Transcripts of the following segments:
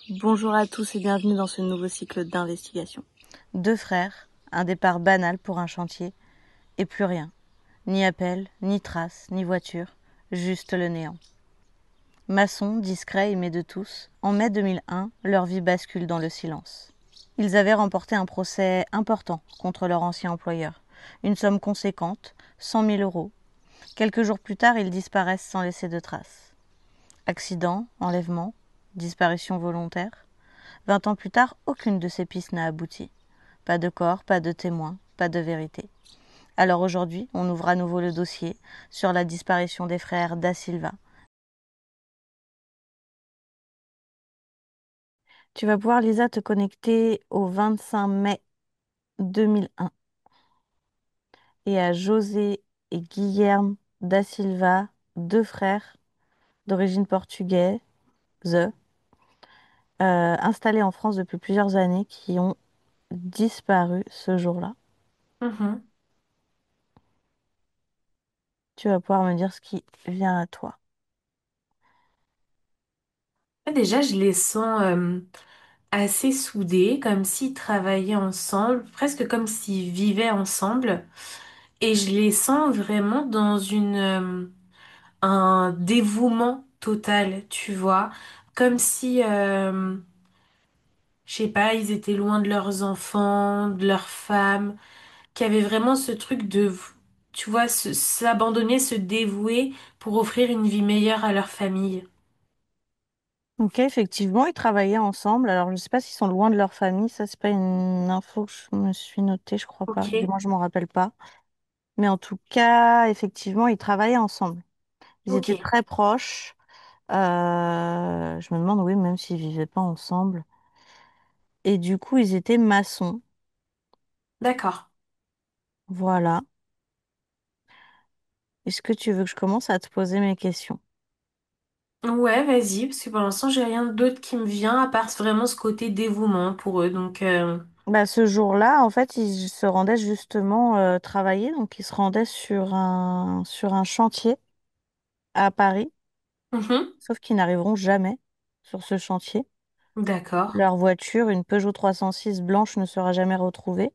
Bonjour à tous et bienvenue dans ce nouveau cycle d'investigation. Deux frères, un départ banal pour un chantier, et plus rien. Ni appel, ni trace, ni voiture, juste le néant. Maçons, discrets, aimés de tous, en mai 2001, leur vie bascule dans le silence. Ils avaient remporté un procès important contre leur ancien employeur. Une somme conséquente, 100 000 euros. Quelques jours plus tard, ils disparaissent sans laisser de traces. Accident, enlèvement, disparition volontaire. 20 ans plus tard, aucune de ces pistes n'a abouti. Pas de corps, pas de témoins, pas de vérité. Alors aujourd'hui, on ouvre à nouveau le dossier sur la disparition des frères Da Silva. Tu vas pouvoir, Lisa, te connecter au 25 mai 2001 et à José et Guilherme Da Silva, deux frères d'origine portugaise, installés en France depuis plusieurs années, qui ont disparu ce jour-là. Mhm. Tu vas pouvoir me dire ce qui vient à toi. Déjà, je les sens assez soudés, comme s'ils travaillaient ensemble, presque comme s'ils vivaient ensemble. Et je les sens vraiment dans un dévouement total, tu vois. Comme si, je sais pas, ils étaient loin de leurs enfants, de leurs femmes, qui avaient vraiment ce truc de, tu vois, s'abandonner, se dévouer pour offrir une vie meilleure à leur famille. Ok, effectivement, ils travaillaient ensemble. Alors, je ne sais pas s'ils sont loin de leur famille. Ça, c'est pas une info que je me suis notée, je crois pas. Du Ok, moins, je m'en rappelle pas. Mais en tout cas, effectivement, ils travaillaient ensemble. Ils étaient ok, très proches. Je me demande, oui, même s'ils vivaient pas ensemble. Et du coup, ils étaient maçons. d'accord. Voilà. Est-ce que tu veux que je commence à te poser mes questions? Ouais, vas-y, parce que pour l'instant, j'ai rien d'autre qui me vient à part vraiment ce côté dévouement pour eux. Bah, ce jour-là, en fait, ils se rendaient justement travailler. Donc, ils se rendaient sur un chantier à Paris. mhm, Sauf qu'ils n'arriveront jamais sur ce chantier. d'accord. Leur voiture, une Peugeot 306 blanche, ne sera jamais retrouvée.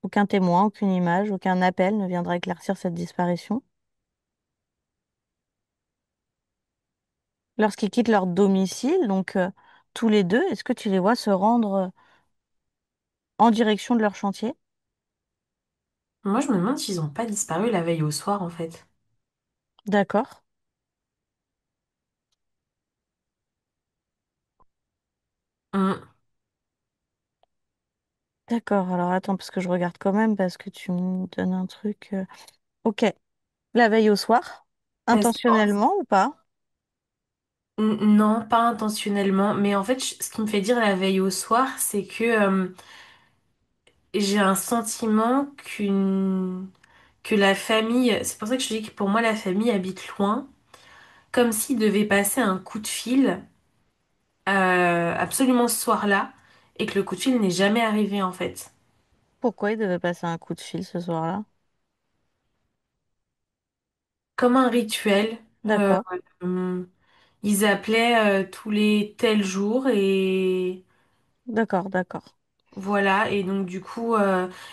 Aucun témoin, aucune image, aucun appel ne viendra éclaircir cette disparition. Lorsqu'ils quittent leur domicile, donc tous les deux, est-ce que tu les vois se rendre en direction de leur chantier? Moi, je me demande s'ils ont pas disparu la veille au soir, en fait. D'accord. Mm. D'accord. Alors attends, parce que je regarde quand même, parce que tu me donnes un truc. Ok. La veille au soir, Parce que, intentionnellement ou pas? non, pas intentionnellement, mais en fait, ce qui me fait dire la veille au soir, c'est que j'ai un sentiment que la famille, c'est pour ça que je te dis que pour moi, la famille habite loin, comme s'il devait passer un coup de fil absolument ce soir-là, et que le coup de fil n'est jamais arrivé, en fait. Pourquoi ils devaient passer un coup de fil ce soir-là? Comme un rituel. Euh, D'accord. hum, Ils appelaient tous les tels jours et D'accord, d'accord. voilà. Et donc du coup,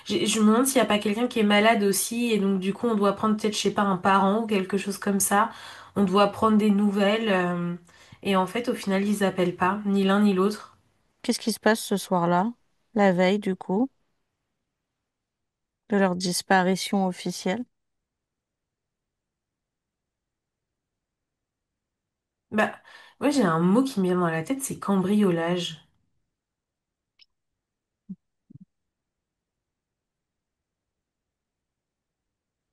je me demande s'il n'y a pas quelqu'un qui est malade aussi et donc du coup on doit prendre peut-être, je sais pas, un parent ou quelque chose comme ça. On doit prendre des nouvelles et en fait au final ils appellent pas, ni l'un ni l'autre. Qu'est-ce qui se passe ce soir-là? La veille, du coup, de leur disparition officielle. Bah, moi j'ai un mot qui me vient dans la tête, c'est cambriolage.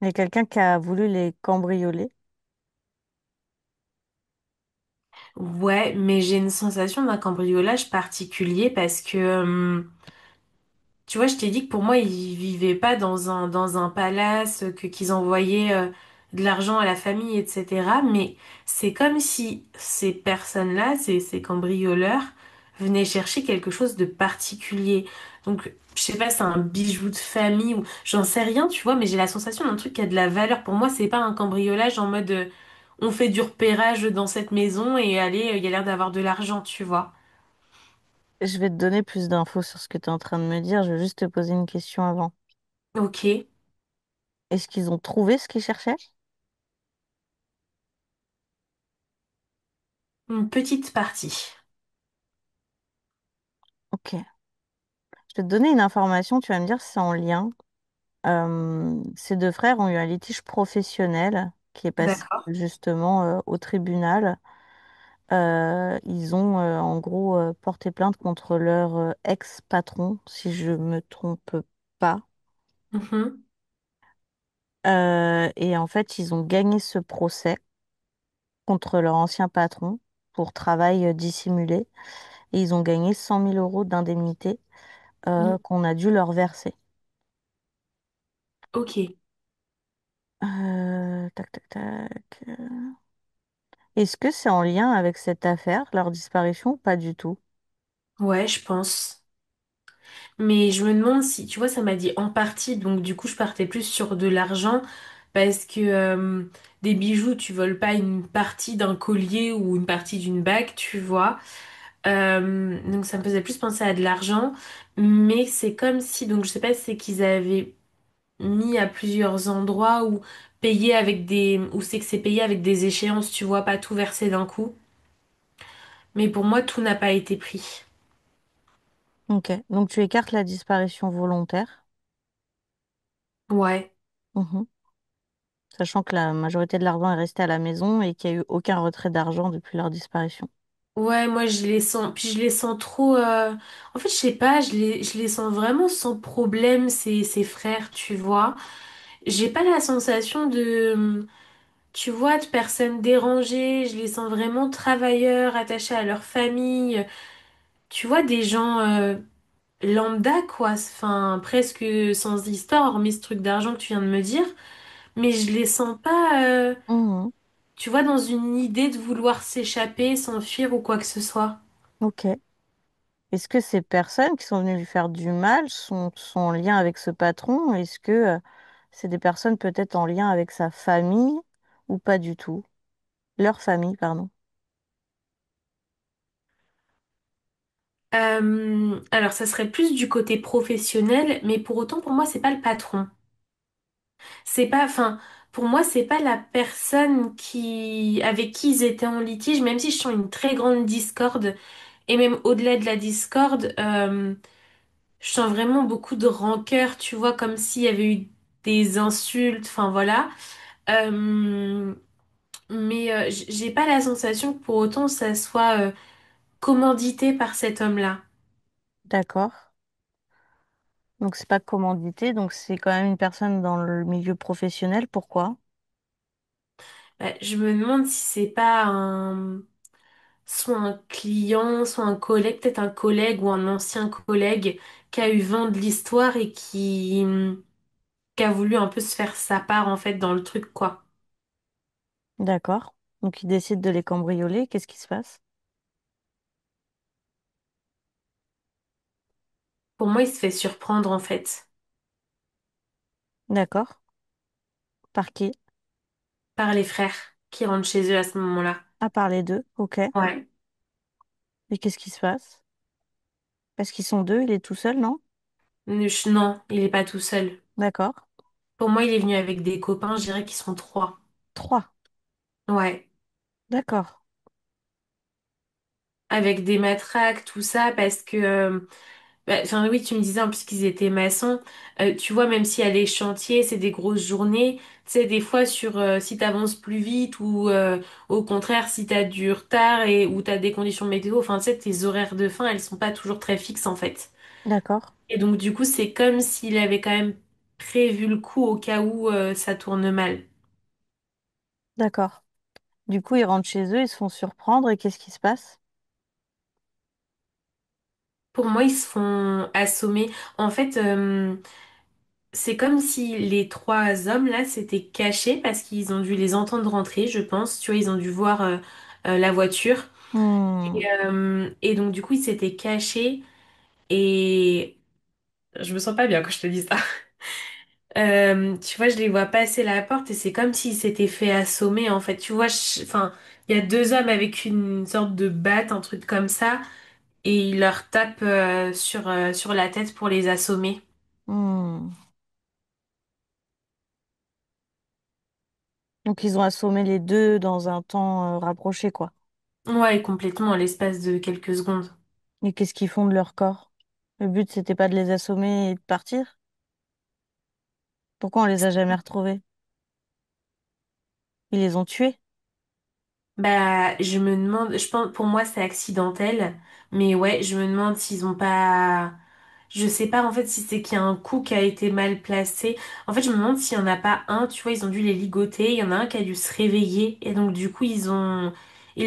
Il y a quelqu'un qui a voulu les cambrioler. Ouais, mais j'ai une sensation d'un cambriolage particulier parce que tu vois, je t'ai dit que pour moi, ils vivaient pas dans un palace, que qu'ils envoyaient de l'argent à la famille, etc. Mais c'est comme si ces personnes-là, ces cambrioleurs, venaient chercher quelque chose de particulier. Donc, je sais pas, c'est un bijou de famille ou j'en sais rien, tu vois, mais j'ai la sensation d'un truc qui a de la valeur. Pour moi, c'est pas un cambriolage en mode on fait du repérage dans cette maison et allez, il y a l'air d'avoir de l'argent, tu vois. Je vais te donner plus d'infos sur ce que tu es en train de me dire. Je vais juste te poser une question avant. Ok, Est-ce qu'ils ont trouvé ce qu'ils cherchaient? une petite partie. Ok. Je vais te donner une information, tu vas me dire si c'est en lien. Ces deux frères ont eu un litige professionnel qui est passé D'accord. justement au tribunal. Ils ont en gros porté plainte contre leur ex-patron, si je me trompe pas. Mhm. Et en fait, ils ont gagné ce procès contre leur ancien patron pour travail dissimulé. Et ils ont gagné 100 000 € d'indemnité Mm. qu'on a dû leur verser. Ok. Tac, tac, tac. Est-ce que c'est en lien avec cette affaire, leur disparition, ou pas du tout? Ouais, je pense. Mais je me demande si, tu vois, ça m'a dit en partie, donc du coup, je partais plus sur de l'argent parce que des bijoux, tu voles pas une partie d'un collier ou une partie d'une bague, tu vois. Donc ça me faisait plus penser à de l'argent, mais c'est comme si, donc je sais pas si c'est qu'ils avaient mis à plusieurs endroits ou payé avec des, ou c'est que c'est payé avec des échéances, tu vois, pas tout versé d'un coup. Mais pour moi, tout n'a pas été pris. Ok, donc tu écartes la disparition volontaire, Ouais. mhm, sachant que la majorité de l'argent est resté à la maison et qu'il n'y a eu aucun retrait d'argent depuis leur disparition. Ouais, moi je les sens, puis je les sens trop. En fait, je sais pas, je les sens vraiment sans problème, ces frères, tu vois. J'ai pas la sensation de, tu vois, de personnes dérangées. Je les sens vraiment travailleurs, attachés à leur famille. Tu vois, des gens lambda, quoi. Enfin, presque sans histoire, hormis ce truc d'argent que tu viens de me dire. Mais je les sens pas, Mhm, tu vois, dans une idée de vouloir s'échapper, s'enfuir ou quoi que ce soit. ok. Est-ce que ces personnes qui sont venues lui faire du mal sont en lien avec ce patron? Est-ce que c'est des personnes peut-être en lien avec sa famille ou pas du tout? Leur famille, pardon. Alors, ça serait plus du côté professionnel, mais pour autant, pour moi, c'est pas le patron. C'est pas, enfin, pour moi, c'est pas la personne avec qui ils étaient en litige, même si je sens une très grande discorde, et même au-delà de la discorde, je sens vraiment beaucoup de rancœur, tu vois, comme s'il y avait eu des insultes, enfin voilà. Euh, mais j'ai pas la sensation que pour autant ça soit commandité par cet homme-là. D'accord. Donc c'est pas commandité, donc c'est quand même une personne dans le milieu professionnel. Pourquoi? Je me demande si c'est pas soit un client, soit un collègue, peut-être un collègue ou un ancien collègue qui a eu vent de l'histoire et qui a voulu un peu se faire sa part en fait dans le truc quoi. D'accord. Donc il décide de les cambrioler. Qu'est-ce qui se passe? Pour moi, il se fait surprendre en fait D'accord. Par qui? par les frères qui rentrent chez eux à ce moment-là. À part les deux. Ok. Ouais. Et qu'est-ce qui se passe? Parce qu'ils sont deux, il est tout seul, non? Non, il est pas tout seul. D'accord. Pour moi, il est venu avec des copains, je dirais qu'ils sont trois. Trois. Ouais. D'accord. Avec des matraques, tout ça, parce que bah, enfin oui, tu me disais en plus qu'ils étaient maçons. Tu vois, même si y a les chantiers, c'est des grosses journées. Tu sais, des fois sur si t'avances plus vite ou au contraire si t'as du retard et ou t'as des conditions météo. Enfin, tu sais, tes horaires de fin, elles sont pas toujours très fixes en fait. D'accord. Et donc du coup, c'est comme s'il avait quand même prévu le coup au cas où ça tourne mal. D'accord. Du coup, ils rentrent chez eux, ils se font surprendre et qu'est-ce qui se passe? Pour moi, ils se font assommer. En fait, c'est comme si les trois hommes là s'étaient cachés parce qu'ils ont dû les entendre rentrer, je pense. Tu vois, ils ont dû voir la voiture. Hmm. Et donc, du coup, ils s'étaient cachés. Et je me sens pas bien quand je te dis ça. Tu vois, je les vois passer la porte et c'est comme s'ils s'étaient fait assommer en fait. Tu vois, enfin, il y a deux hommes avec une sorte de batte, un truc comme ça. et ils leur tapent sur la tête pour les assommer. Hmm. Donc ils ont assommé les deux dans un temps rapproché, quoi. Ouais, complètement, à l'espace de quelques secondes. Et qu'est-ce qu'ils font de leur corps? Le but, c'était pas de les assommer et de partir? Pourquoi on les a jamais retrouvés? Ils les ont tués? Bah, je me demande, je pense, pour moi, c'est accidentel, mais ouais, je me demande s'ils ont pas, je sais pas, en fait, si c'est qu'il y a un coup qui a été mal placé. En fait, je me demande s'il y en a pas un, tu vois, ils ont dû les ligoter, il y en a un qui a dû se réveiller, et donc, du coup, ils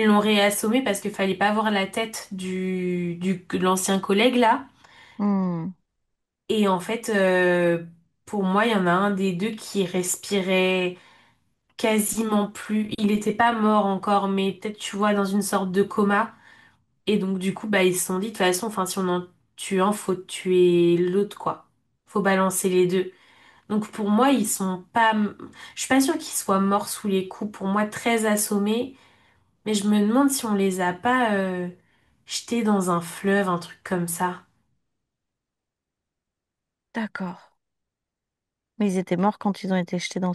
l'ont réassommé parce qu'il fallait pas voir la tête de l'ancien collègue, là. Hmm. Et en fait, pour moi, il y en a un des deux qui respirait quasiment plus. Il n'était pas mort encore, mais peut-être, tu vois, dans une sorte de coma. Et donc, du coup, bah, ils se sont dit, de toute façon, enfin, si on en tue un, faut tuer l'autre, quoi. Faut balancer les deux. Donc, pour moi, ils sont pas... Je suis pas sûre qu'ils soient morts sous les coups. Pour moi, très assommés. Mais je me demande si on les a pas jetés dans un fleuve, un truc comme ça. D'accord. Mais ils étaient morts quand ils ont été jetés dans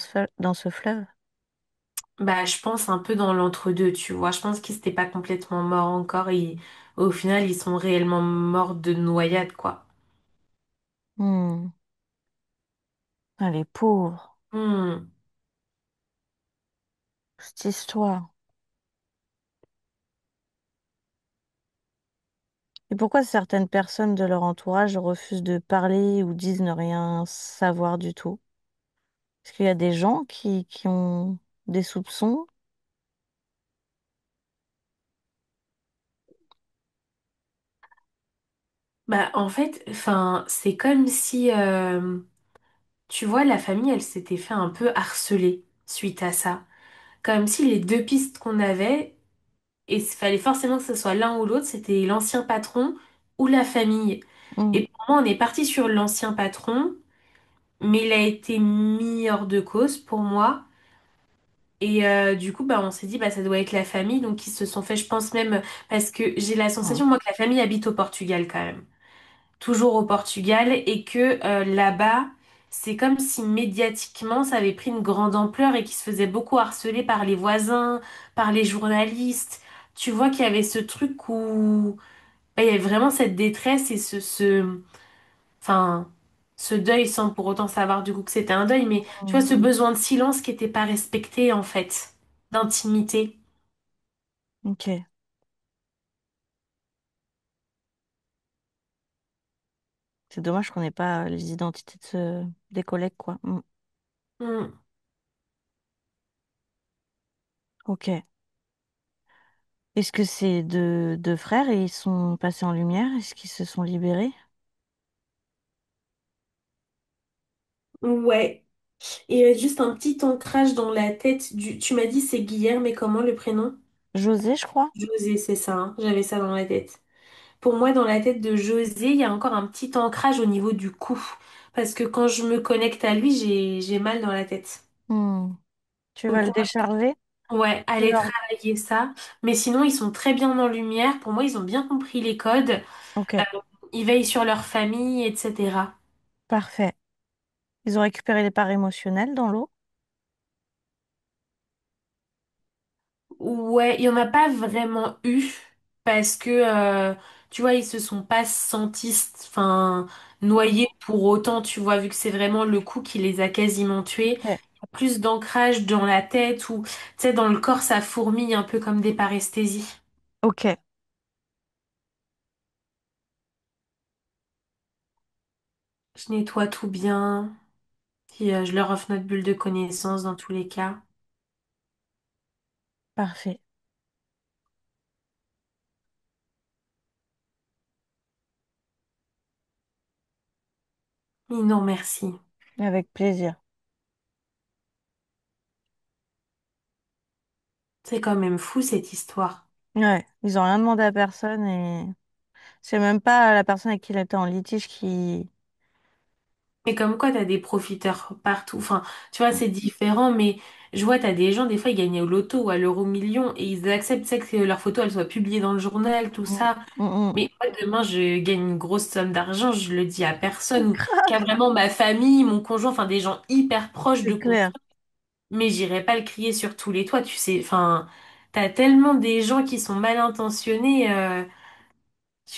ce fleuve? Bah, je pense un peu dans l'entre-deux, tu vois. Je pense qu'ils n'étaient pas complètement morts encore. Et au final, ils sont réellement morts de noyade, quoi. Hmm. Ah, les pauvres. Hmm. Cette histoire. Et pourquoi certaines personnes de leur entourage refusent de parler ou disent ne rien savoir du tout? Est-ce qu'il y a des gens qui ont des soupçons? Bah, en fait, enfin, c'est comme si, tu vois, la famille, elle s'était fait un peu harceler suite à ça. Comme si les deux pistes qu'on avait, et il fallait forcément que ce soit l'un ou l'autre, c'était l'ancien patron ou la famille. Hmm. Et pour moi, on est parti sur l'ancien patron, mais il a été mis hors de cause pour moi. Et du coup, bah, on s'est dit, bah, ça doit être la famille, donc ils se sont fait, je pense même, parce que j'ai la Hmm. sensation, moi, que la famille habite au Portugal quand même. Toujours au Portugal, et que là-bas, c'est comme si médiatiquement, ça avait pris une grande ampleur et qu'ils se faisaient beaucoup harceler par les voisins, par les journalistes. Tu vois qu'il y avait ce truc où bah, il y avait vraiment cette détresse et enfin, ce deuil sans pour autant savoir du coup que c'était un deuil, mais tu vois, Hmm. ce besoin de silence qui n'était pas respecté en fait, d'intimité. Ok. C'est dommage qu'on n'ait pas les identités des collègues, quoi. Hmm. Hmm. Ok. Est-ce que c'est deux frères et ils sont passés en lumière? Est-ce qu'ils se sont libérés? Ouais. Et juste un petit ancrage dans la tête du... Tu m'as dit c'est Guilherme, mais comment le prénom? José, je crois. José, c'est ça, hein, j'avais ça dans la tête. Pour moi, dans la tête de José, il y a encore un petit ancrage au niveau du cou. Parce que quand je me connecte à lui, j'ai mal dans la tête. Hmm. Tu vas Donc, le décharger? ouais, Tu aller leur... travailler ça. Mais sinon, ils sont très bien en lumière. Pour moi, ils ont bien compris les codes. Ok, Euh, Ils veillent sur leur famille, etc. parfait. Ils ont récupéré les parts émotionnelles dans l'eau? Ouais, il y en a pas vraiment eu parce que tu vois, ils se sont pas sentis enfin noyés pour autant, tu vois, vu que c'est vraiment le coup qui les a quasiment tués. Ok. Il y a plus d'ancrage dans la tête ou tu sais dans le corps ça fourmille un peu comme des paresthésies. Ok, Je nettoie tout bien, puis je leur offre notre bulle de connaissance dans tous les cas. parfait. Mais non, merci. Avec plaisir. C'est quand même fou cette histoire. Ouais, ils ont rien demandé à personne et c'est même pas la personne avec qui il était en litige qui... Mais comme quoi, t'as des profiteurs partout. Enfin, tu vois, c'est différent, mais Je vois, t'as des gens, des fois, ils gagnent au loto ou à l'euro million et ils acceptent, tu sais, que leur photo, elle soit publiée dans le journal, tout Mm, ça. mm, mm. Mais moi, demain, je gagne une grosse somme d'argent, je le dis à personne, ou qu'à Grave, vraiment ma famille, mon conjoint, enfin des gens hyper proches c'est de clair. confiance, mais j'irai pas le crier sur tous les toits, tu sais. Enfin, t'as tellement des gens qui sont mal intentionnés,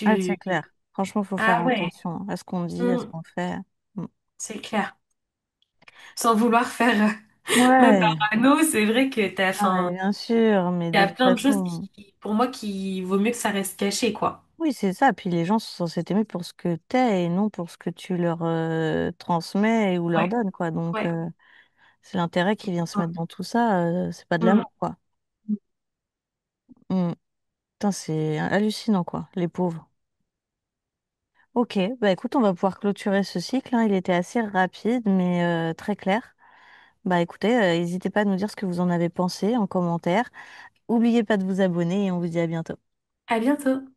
Ah, c'est tu... clair. Franchement, faut faire Ah ouais, attention à ce qu'on dit, à ce mm, qu'on fait. Mm. c'est clair. Sans vouloir faire la Ouais, parano, c'est vrai que non, mais bien sûr, mais il y de a toute plein de choses façon, pour moi, qui vaut mieux que ça reste caché, quoi. oui, c'est ça. Puis les gens sont censés t'aimer pour ce que t'es et non pour ce que tu leur transmets ou leur Ouais, donnes, quoi. Donc, ouais. c'est l'intérêt qui vient se mettre dans tout ça, c'est pas de Mm. l'amour, quoi. Mm. Putain, c'est hallucinant, quoi, les pauvres. Ok, bah écoute, on va pouvoir clôturer ce cycle, hein. Il était assez rapide, mais très clair. Bah écoutez, n'hésitez pas à nous dire ce que vous en avez pensé en commentaire. Oubliez pas de vous abonner et on vous dit à bientôt. À bientôt.